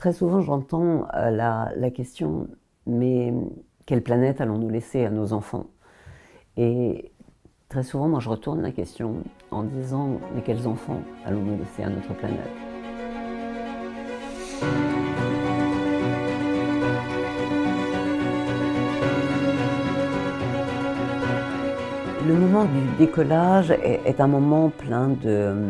Très souvent, j'entends la question, mais quelle planète allons-nous laisser à nos enfants? Et très souvent, moi, je retourne la question en disant, mais quels enfants allons-nous laisser à notre planète? Le moment du décollage est un moment plein de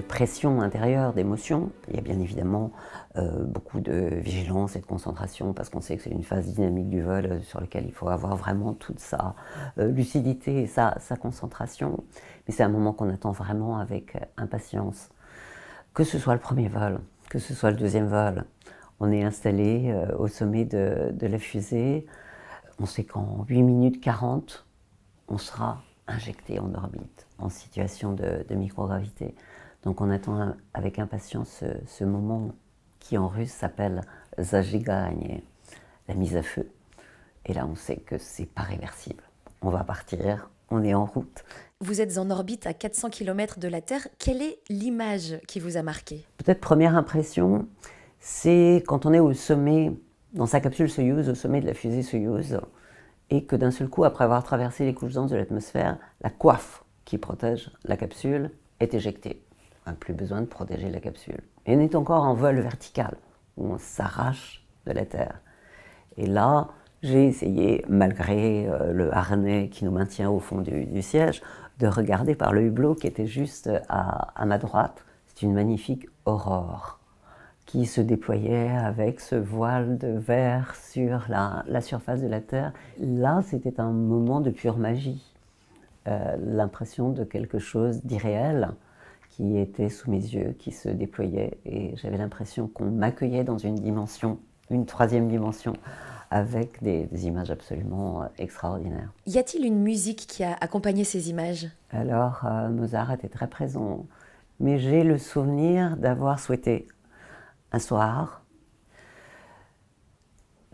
pression intérieure, d'émotion. Il y a bien évidemment beaucoup de vigilance et de concentration parce qu'on sait que c'est une phase dynamique du vol sur laquelle il faut avoir vraiment toute sa lucidité et sa concentration. Mais c'est un moment qu'on attend vraiment avec impatience. Que ce soit le premier vol, que ce soit le deuxième vol, on est installé au sommet de la fusée. On sait qu'en 8 minutes 40, on sera injecté en orbite, en situation de microgravité. Donc on attend avec impatience ce moment qui en russe s'appelle zажигание, la mise à feu. Et là on sait que c'est pas réversible. On va partir, on est en route. Vous êtes en orbite à 400 km de la Terre. Quelle est l'image qui vous a marqué? Peut-être première impression, c'est quand on est au sommet, dans sa capsule Soyouz, au sommet de la fusée Soyouz, et que d'un seul coup, après avoir traversé les couches denses de l'atmosphère, la coiffe qui protège la capsule est éjectée. Plus besoin de protéger la capsule. Et on est encore en vol vertical, où on s'arrache de la Terre. Et là, j'ai essayé, malgré le harnais qui nous maintient au fond du siège, de regarder par le hublot qui était juste à ma droite. C'est une magnifique aurore qui se déployait avec ce voile de verre sur la surface de la Terre. Là, c'était un moment de pure magie. L'impression de quelque chose d'irréel qui était sous mes yeux, qui se déployait. Et j'avais l'impression qu'on m'accueillait dans une dimension, une troisième dimension, avec des images absolument extraordinaires. Y a-t-il une musique qui a accompagné ces images? Alors, Mozart était très présent, mais j'ai le souvenir d'avoir souhaité un soir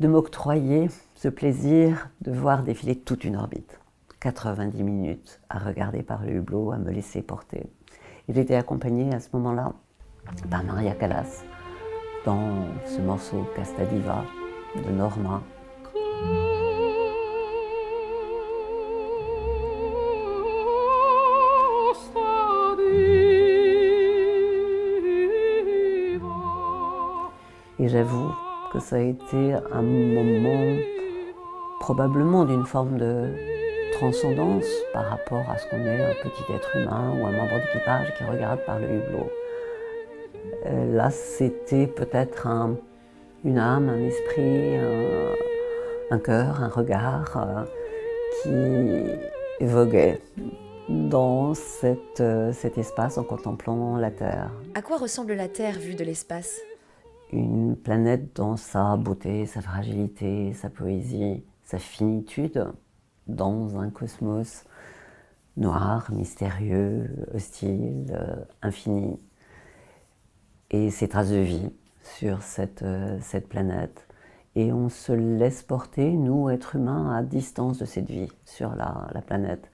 de m'octroyer ce plaisir de voir défiler toute une orbite. 90 minutes à regarder par le hublot, à me laisser porter. Et j'étais accompagnée à ce moment-là par Maria Callas dans ce morceau Casta Diva de Norma. Et j'avoue que ça a été un moment probablement d'une forme de transcendance par rapport à ce qu'on est, un petit être humain ou un membre d'équipage qui regarde par le hublot. Là, c'était peut-être une âme, un esprit, un cœur, un regard qui voguait dans cet espace en contemplant la Terre. À quoi ressemble la Terre vue de l'espace? Une planète dans sa beauté, sa fragilité, sa poésie, sa finitude, dans un cosmos noir, mystérieux, hostile, infini. Et ces traces de vie sur cette planète. Et on se laisse porter, nous, êtres humains, à distance de cette vie sur la planète.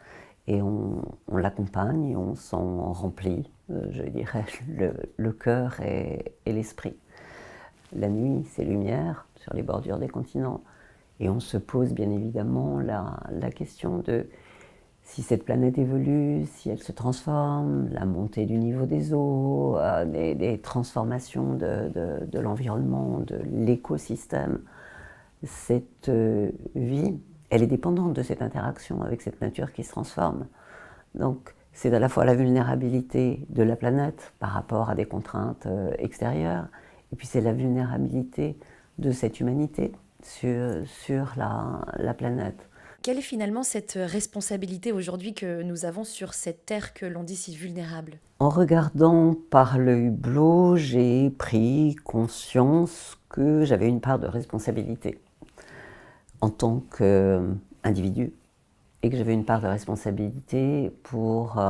Et on l'accompagne, on s'en remplit, je dirais, le cœur et l'esprit. La nuit, c'est lumière sur les bordures des continents. Et on se pose bien évidemment la question de si cette planète évolue, si elle se transforme, la montée du niveau des eaux, des transformations de l'environnement, de l'écosystème. Cette vie, elle est dépendante de cette interaction avec cette nature qui se transforme. Donc c'est à la fois la vulnérabilité de la planète par rapport à des contraintes extérieures, et puis c'est la vulnérabilité de cette humanité sur la planète. Quelle est finalement cette responsabilité aujourd'hui que nous avons sur cette Terre que l'on dit si vulnérable? En regardant par le hublot, j'ai pris conscience que j'avais une part de responsabilité en tant qu'individu et que j'avais une part de responsabilité pour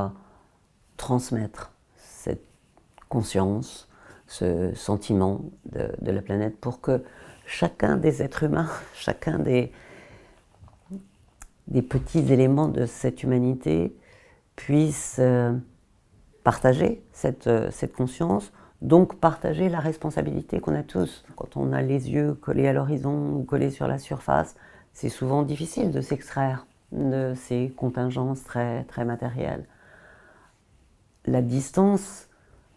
transmettre cette conscience, ce sentiment de la planète pour que chacun des êtres humains, chacun des petits éléments de cette humanité puisse partager cette conscience, Donc partager la responsabilité qu'on a tous. Quand on a les yeux collés à l'horizon ou collés sur la surface, c'est souvent difficile de s'extraire de ces contingences très, très matérielles. La distance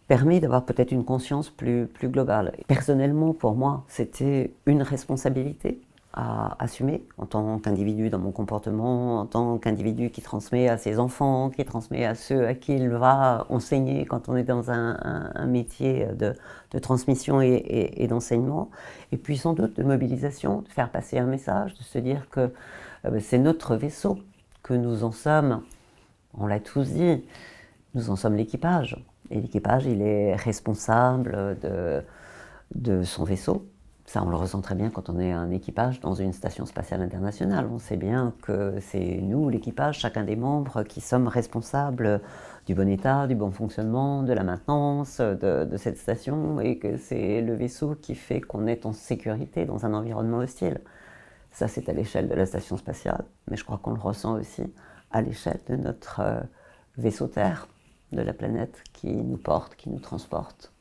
permet d'avoir peut-être une conscience plus globale. Personnellement, pour moi, c'était une responsabilité à assumer en tant qu'individu dans mon comportement, en tant qu'individu qui transmet à ses enfants, qui transmet à ceux à qui il va enseigner quand on est dans un métier de transmission et d'enseignement. Et puis sans doute de mobilisation, de faire passer un message, de se dire que c'est notre vaisseau, que nous en sommes, on l'a tous dit, nous en sommes l'équipage. Et l'équipage, il est responsable de son vaisseau. Ça, on le ressent très bien quand on est un équipage dans une station spatiale internationale. On sait bien que c'est nous, l'équipage, chacun des membres, qui sommes responsables du bon état, du bon fonctionnement, de la maintenance de cette station, et que c'est le vaisseau qui fait qu'on est en sécurité dans un environnement hostile. Ça, c'est à l'échelle de la station spatiale, mais je crois qu'on le ressent aussi à l'échelle de notre vaisseau Terre, de la planète qui nous porte, qui nous transporte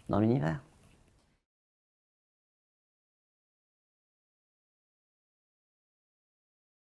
dans l'univers.